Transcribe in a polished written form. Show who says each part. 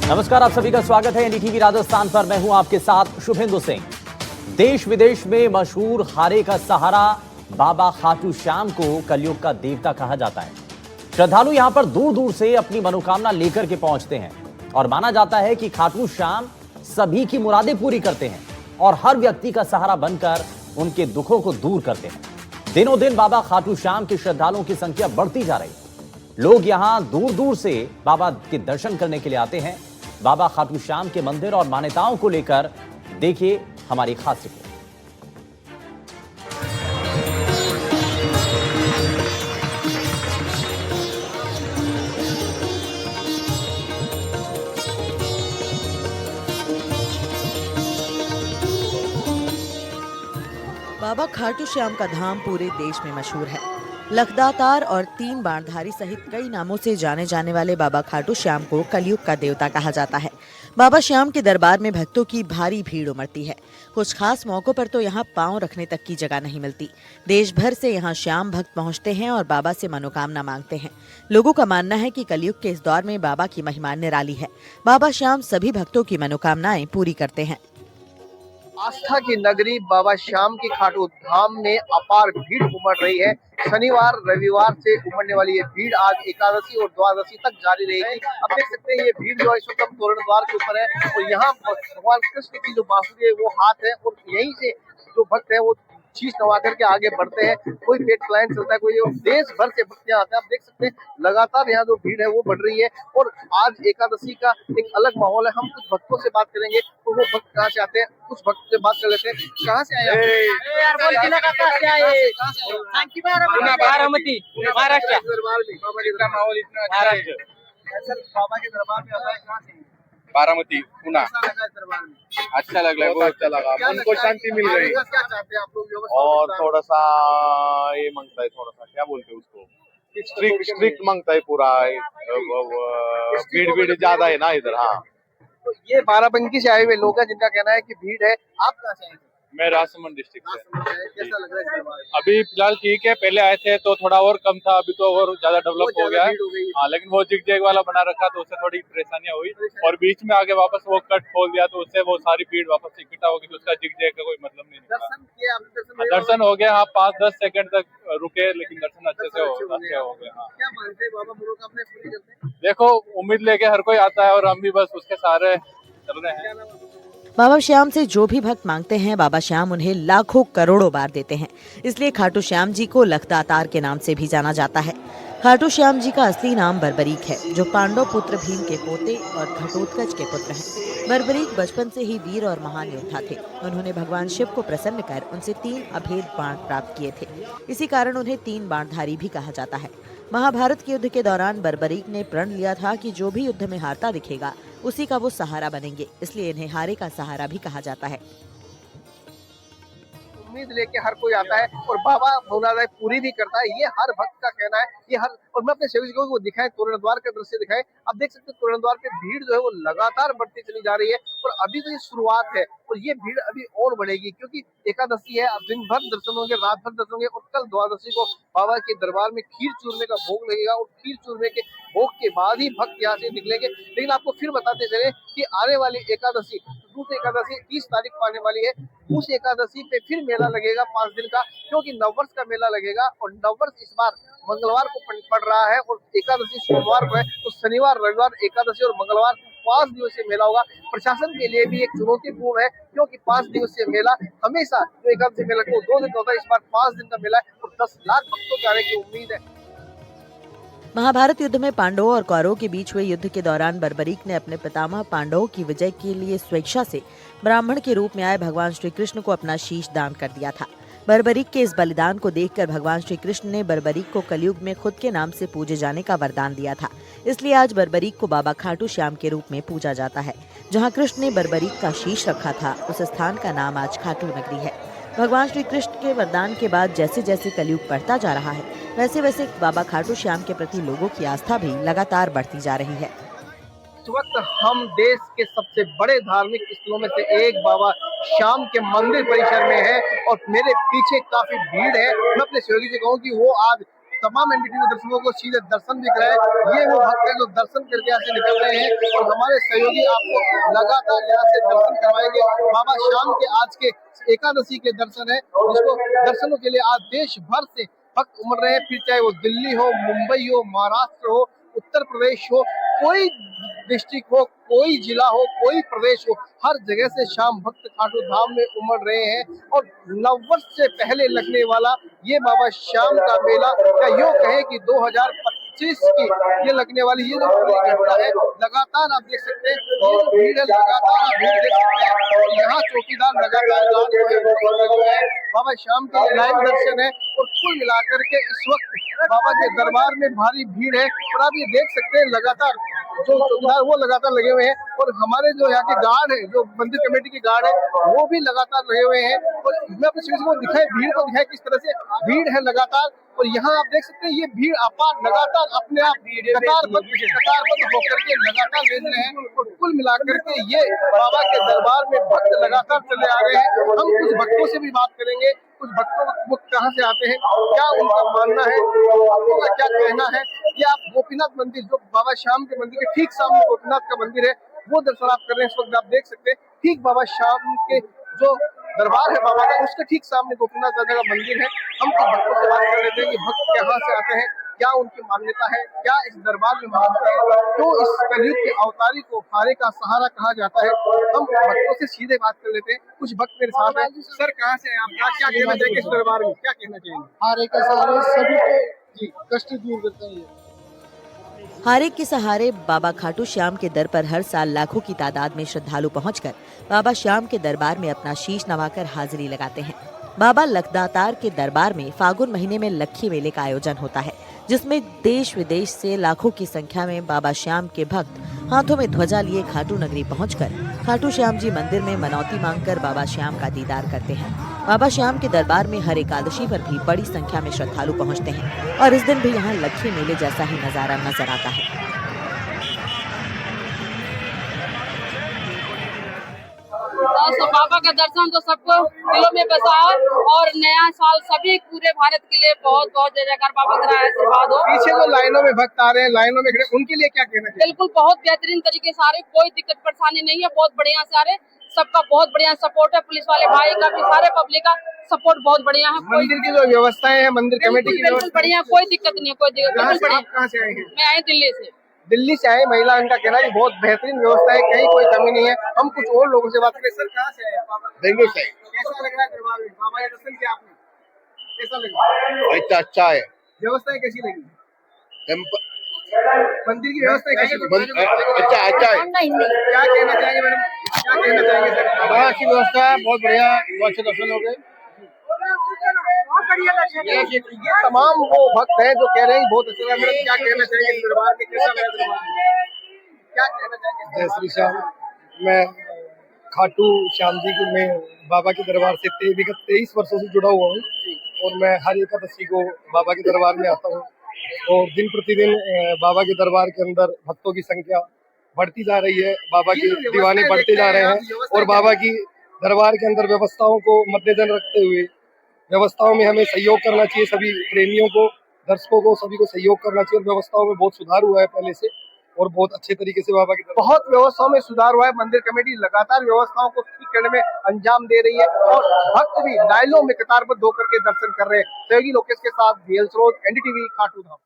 Speaker 1: नमस्कार, आप सभी का स्वागत है एनडीटीवी राजस्थान पर। मैं हूं आपके साथ शुभेंदु सिंह। देश विदेश में मशहूर हारे का सहारा बाबा खाटू श्याम को कलयुग का देवता कहा जाता है। श्रद्धालु यहां पर दूर दूर से अपनी मनोकामना लेकर के पहुंचते हैं और माना जाता है कि खाटू श्याम सभी की मुरादें पूरी करते हैं और हर व्यक्ति का सहारा बनकर उनके दुखों को दूर करते हैं। दिनों दिन बाबा खाटू श्याम के श्रद्धालुओं की संख्या बढ़ती जा रही है। लोग यहां दूर दूर से बाबा के दर्शन करने के लिए आते हैं। बाबा खाटू श्याम के मंदिर और मान्यताओं को लेकर देखिए हमारी खास रिपोर्ट।
Speaker 2: बाबा खाटू श्याम का धाम पूरे देश में मशहूर है। लखदातार और 3 बाणधारी सहित कई नामों से जाने जाने वाले बाबा खाटू श्याम को कलयुग का देवता कहा जाता है। बाबा श्याम के दरबार में भक्तों की भारी भीड़ उमड़ती है। कुछ खास मौकों पर तो यहाँ पांव रखने तक की जगह नहीं मिलती। देश भर से यहाँ श्याम भक्त पहुँचते हैं और बाबा से मनोकामना मांगते हैं। लोगों का मानना है कि कलयुग के इस दौर में बाबा की महिमा निराली है। बाबा श्याम सभी भक्तों की मनोकामनाएं पूरी करते हैं।
Speaker 3: आस्था की नगरी बाबा श्याम की खाटू धाम में अपार भीड़ उमड़ रही है। शनिवार रविवार से उमड़ने वाली ये भीड़ आज एकादशी और द्वादशी तक जारी रहेगी। अब देख सकते हैं ये भीड़ जो है इस वक्त हम तोरण द्वार के ऊपर है और यहाँ भगवान कृष्ण की जो बांसुरी है वो हाथ है और यहीं से जो भक्त है वो शीश नवा करके आगे बढ़ते हैं। कोई पेट क्लाइंट चलता है, कोई देश भर से भक्त यहाँ आते हैं। आप देख सकते हैं लगातार यहाँ जो भीड़ है वो बढ़ रही है और आज एकादशी का एक अलग माहौल है। हम कुछ भक्तों से बात करेंगे तो वो भक्त कहाँ से आते हैं, कुछ भक्त से बात कर लेते हैं। कहाँ से आए
Speaker 4: बारामती, महाराष्ट्र।
Speaker 3: बाबा के दरबार में आता है, कहाँ से?
Speaker 4: बारामती, पुणे।
Speaker 3: दरबार में
Speaker 4: अच्छा लग रहा है, बहुत अच्छा लगा, मन को शांति मिल गई।
Speaker 3: क्या चाहते हैं आप लोग?
Speaker 4: और थोड़ा सा ये मांगता है, थोड़ा सा क्या बोलते हैं उसको, स्ट्रिक्ट मांगता है पूरा। भीड़ ज्यादा है ना इधर। हाँ,
Speaker 3: तो ये बाराबंकी से आए हुए लोग हैं जिनका कहना है कि भीड़ है। आप कहाँ से आए थे?
Speaker 4: मैं राजसमंद डिस्ट्रिक्ट से।
Speaker 3: कैसा लग रहा है इस दरबार में?
Speaker 4: अभी फिलहाल ठीक है, पहले आए थे तो थोड़ा और कम था, अभी तो और ज्यादा डेवलप हो गया है। हाँ, लेकिन वो जिग जैग वाला बना रखा तो उससे थोड़ी परेशानियां हुई और बीच में आगे वापस वो कट खोल दिया तो उससे वो सारी भीड़ वापस इकट्ठा होगी तो उसका जिग जैग का कोई मतलब नहीं निकला।
Speaker 3: दर्शन किए आपने?
Speaker 4: दर्शन हो गया। हाँ, 5-10 सेकंड तक रुके लेकिन दर्शन अच्छे से हो गया। हाँ,
Speaker 3: क्या मानते हैं बाबा मनोकामना पूरी करते हैं?
Speaker 4: देखो, उम्मीद लेके हर कोई आता है और हम भी बस उसके सहारे चल रहे हैं।
Speaker 2: बाबा श्याम से जो भी भक्त मांगते हैं बाबा श्याम उन्हें लाखों करोड़ों बार देते हैं। इसलिए खाटू श्याम जी को लखदातार के नाम से भी जाना जाता है। खाटू श्याम जी का असली नाम बर्बरीक है, जो पांडव पुत्र भीम के पोते और घटोत्कच के पुत्र हैं। बर्बरीक बचपन से ही वीर और महान योद्धा थे। उन्होंने भगवान शिव को प्रसन्न कर उनसे 3 अभेद बाण प्राप्त किए थे। इसी कारण उन्हें 3 बाणधारी भी कहा जाता है। महाभारत के युद्ध के दौरान बर्बरीक ने प्रण लिया था कि जो भी युद्ध में हारता दिखेगा उसी का वो सहारा बनेंगे, इसलिए इन्हें हारे का सहारा भी कहा जाता है।
Speaker 3: उम्मीद लेके हर कोई आता है और बाबा मौलाना पूरी भी करता है, ये हर भक्त का कहना है। ये हर और मैं अपने सेवक को वो दिखाए, तोरण द्वार का दृश्य दिखाए। अब देख सकते हैं तोरण द्वार पे भीड़ जो है वो लगातार बढ़ती चली जा रही है और अभी तो ये शुरुआत है और ये भीड़ अभी और बढ़ेगी क्योंकि एकादशी है। अब दिन भर दर्शन होंगे, रात भर दर्शन होंगे और कल द्वादशी को बाबा के दरबार में खीर चूरमे का भोग लगेगा और खीर चूरमे के भोग के बाद ही भक्त यहाँ से निकलेंगे। लेकिन आपको फिर बताते चले कि आने वाली एकादशी, दूसरी एकादशी 30 तारीख को आने वाली है। उस एकादशी पे फिर मेला लगेगा 5 दिन का, क्योंकि नववर्ष का मेला लगेगा और नववर्ष इस बार मंगलवार को पड़ रहा है और एकादशी सोमवार को है। तो शनिवार रविवार एकादशी और मंगलवार 5 दिवसीय मेला होगा। प्रशासन के लिए भी एक चुनौतीपूर्ण है क्योंकि 5 दिवसीय मेला हमेशा जो एकादशी मेला को 2 दिन होता है, इस बार 5 दिन का मेला है और 10 लाख भक्तों के आने की उम्मीद है।
Speaker 2: महाभारत युद्ध में पांडवों और कौरवों के बीच हुए युद्ध के दौरान बर्बरीक ने अपने पितामह पांडवों की विजय के लिए स्वेच्छा से ब्राह्मण के रूप में आए भगवान श्री कृष्ण को अपना शीश दान कर दिया था। बर्बरीक के इस बलिदान को देखकर भगवान श्री कृष्ण ने बर्बरीक को कलयुग में खुद के नाम से पूजे जाने का वरदान दिया था। इसलिए आज बर्बरीक को बाबा खाटू श्याम के रूप में पूजा जाता है। जहाँ कृष्ण ने बर्बरीक का शीश रखा था उस स्थान का नाम आज खाटू नगरी है। भगवान श्री कृष्ण के वरदान के बाद जैसे जैसे कलयुग बढ़ता जा रहा है वैसे वैसे बाबा खाटू श्याम के प्रति लोगों की आस्था भी लगातार बढ़ती जा रही है।
Speaker 3: इस वक्त हम देश के सबसे बड़े धार्मिक स्थलों में से एक बाबा श्याम के मंदिर परिसर में है और मेरे पीछे काफी भीड़ है। मैं अपने सहयोगी से कहूँ कि वो आज तमाम एनडीटीवी दर्शकों को सीधे दर्शन दिख रहे हैं। ये वो भक्त हैं जो दर्शन करके यहाँ से निकल रहे हैं और हमारे सहयोगी आपको लगातार यहाँ से दर्शन करवाएंगे। बाबा श्याम के आज के एकादशी के दर्शन है, जिसको दर्शनों के लिए आज देश भर से भक्त उमड़ रहे हैं। फिर चाहे वो दिल्ली हो, मुंबई हो, महाराष्ट्र हो, उत्तर प्रदेश हो, कोई डिस्ट्रिक्ट हो, कोई जिला हो, कोई प्रदेश हो, हर जगह से श्याम भक्त खाटू धाम में उमड़ रहे हैं। और नववर्ष से पहले लगने वाला ये बाबा श्याम का मेला, या यूं कहे कि 2025 की ये लगने वाली ये जो पूरी घटना है, लगातार आप देख सकते हैं ये जो भीड़ है, लगातार आप भीड़ देख सकते हैं। और यहाँ चौकीदार लगातार लगे हुए हैं। बाबा श्याम के लाइव दर्शन है और कुल मिलाकर के इस वक्त बाबा के दरबार में भारी भीड़ है। और आप ये देख सकते हैं लगातार जो चौकीदार वो लगातार लगे हुए हैं और हमारे जो यहाँ के गार्ड है, जो मंदिर कमेटी के गार्ड है, वो भी लगातार लगे हुए हैं। और मैं अपने सीढ़ी को दिखाए, भीड़ को दिखाए किस तरह से भीड़ है लगातार। और यहाँ आप देख सकते हैं ये भीड़ अपार लगातार अपने आप कतारबद्ध होकर के लगातार भेज रहे हैं। और कुल मिलाकर के ये बाबा के दरबार में भक्त लगातार चले आ रहे हैं। हम कुछ भक्तों से भी बात करेंगे, कुछ भक्तों वो कहाँ से आते हैं, क्या उनका मानना है, भक्तों का क्या कहना है। ये आप गोपीनाथ मंदिर, जो बाबा श्याम के मंदिर के ठीक सामने गोपीनाथ का मंदिर है, वो दर्शन आप कर रहे हैं इस वक्त। आप देख सकते हैं ठीक बाबा श्याम के जो दरबार है बाबा का, उसके ठीक सामने गोपीनाथ दादा का मंदिर है। हम कुछ भक्तों से बात कर लेते हैं कि भक्त कहाँ से आते हैं, क्या उनकी मान्यता है, क्या इस दरबार में मानते हैं, क्यों इस कलयुग के अवतारी को हारे का सहारा कहा जाता है। हम भक्तों से सीधे बात कर लेते हैं। कुछ भक्त मेरे साथ हैं। सर, कहाँ से हैं आप, क्या कहना चाहिए इस दरबार में, क्या कहना चाहिए?
Speaker 5: हारे का सहारे सभी को कष्ट दूर करता है।
Speaker 2: हारे के सहारे बाबा खाटू श्याम के दर पर हर साल लाखों की तादाद में श्रद्धालु पहुंचकर बाबा श्याम के दरबार में अपना शीश नवाकर हाजिरी लगाते हैं। बाबा लखदातार के दरबार में फागुन महीने में लक्खी मेले का आयोजन होता है, जिसमें देश विदेश से लाखों की संख्या में बाबा श्याम के भक्त हाथों में ध्वजा लिए खाटू नगरी पहुंचकर खाटू श्याम जी मंदिर में मनौती मांगकर बाबा श्याम का दीदार करते हैं। बाबा श्याम के दरबार में हर एकादशी पर भी बड़ी संख्या में श्रद्धालु पहुंचते हैं और इस दिन भी यहाँ लक्खी मेले जैसा ही नजारा नजर आता है।
Speaker 6: तो बाबा का दर्शन तो सबको दिलों में बसा है और नया साल सभी पूरे भारत के लिए बहुत बहुत जय जयकार बाबा का आशीर्वाद हो।
Speaker 3: पीछे जो लाइनों में भक्त आ रहे हैं, लाइनों में खड़े, उनके लिए क्या कहना चाहिए?
Speaker 6: बिल्कुल बहुत बेहतरीन तरीके से आ रहे, कोई दिक्कत परेशानी नहीं है, बहुत बढ़िया से आ रहे, सबका बहुत बढ़िया सपोर्ट है। पुलिस वाले भाई का भी, सारे पब्लिक का सपोर्ट बहुत बढ़िया है।
Speaker 3: मंदिर की जो व्यवस्थाएं हैं, मंदिर कमेटी की
Speaker 6: बिल्कुल बढ़िया, कोई दिक्कत नहीं है, कोई दिक्कत।
Speaker 3: कहाँ से आए हैं?
Speaker 6: मैं आई दिल्ली से।
Speaker 3: दिल्ली से आए महिला, इनका कहना है बहुत बेहतरीन व्यवस्था है, कहीं कोई कमी नहीं है। हम कुछ और लोगों से बात करें। सर, कहाँ से आए?
Speaker 5: दिल्ली से।
Speaker 3: कैसा लग रहा है दरबार में? बाबा के दर्शन किया आपने, कैसा लगा?
Speaker 5: अच्छा है।
Speaker 3: व्यवस्थाएं कैसी लगी? मंदिर की व्यवस्था कैसी लगी?
Speaker 5: अच्छा है।
Speaker 3: क्या कहना चाहेंगे मैडम, क्या कहना चाहेंगे सर?
Speaker 5: बड़ा अच्छी व्यवस्था है, बहुत बढ़िया, बहुत अच्छे दर्शन हो गए।
Speaker 3: ये तमाम वो भक्त हैं जो कह रहे हैं बहुत अच्छा लगा। क्या कहना चाहेंगे इस दरबार में, कैसा लगा दरबार में? क्या कहना चाहेंगे?
Speaker 5: जय श्री श्याम। मैं खाटू श्याम जी के में बाबा के दरबार से विगत 23 वर्षों से जुड़ा हुआ हूँ और मैं हर एकादशी को बाबा के दरबार में आता हूँ। और दिन प्रतिदिन बाबा के दरबार के अंदर भक्तों की संख्या बढ़ती जा रही है, बाबा के दीवाने बढ़ते जा रहे हैं। और बाबा की दरबार के अंदर व्यवस्थाओं को मद्देनजर रखते हुए व्यवस्थाओं में हमें सहयोग करना चाहिए। सभी प्रेमियों को, दर्शकों को, सभी को सहयोग करना चाहिए। और व्यवस्थाओं में बहुत सुधार हुआ है पहले से और बहुत अच्छे तरीके से बाबा की
Speaker 3: बहुत व्यवस्थाओं में सुधार हुआ है। मंदिर कमेटी लगातार व्यवस्थाओं को ठीक करने में अंजाम दे रही है और भक्त भी लाइनों में कतारबद्ध होकर के दर्शन कर रहे हैं। सहयोगी लोकेश के साथ VL स्रोत, NDTV, खाटू धाम।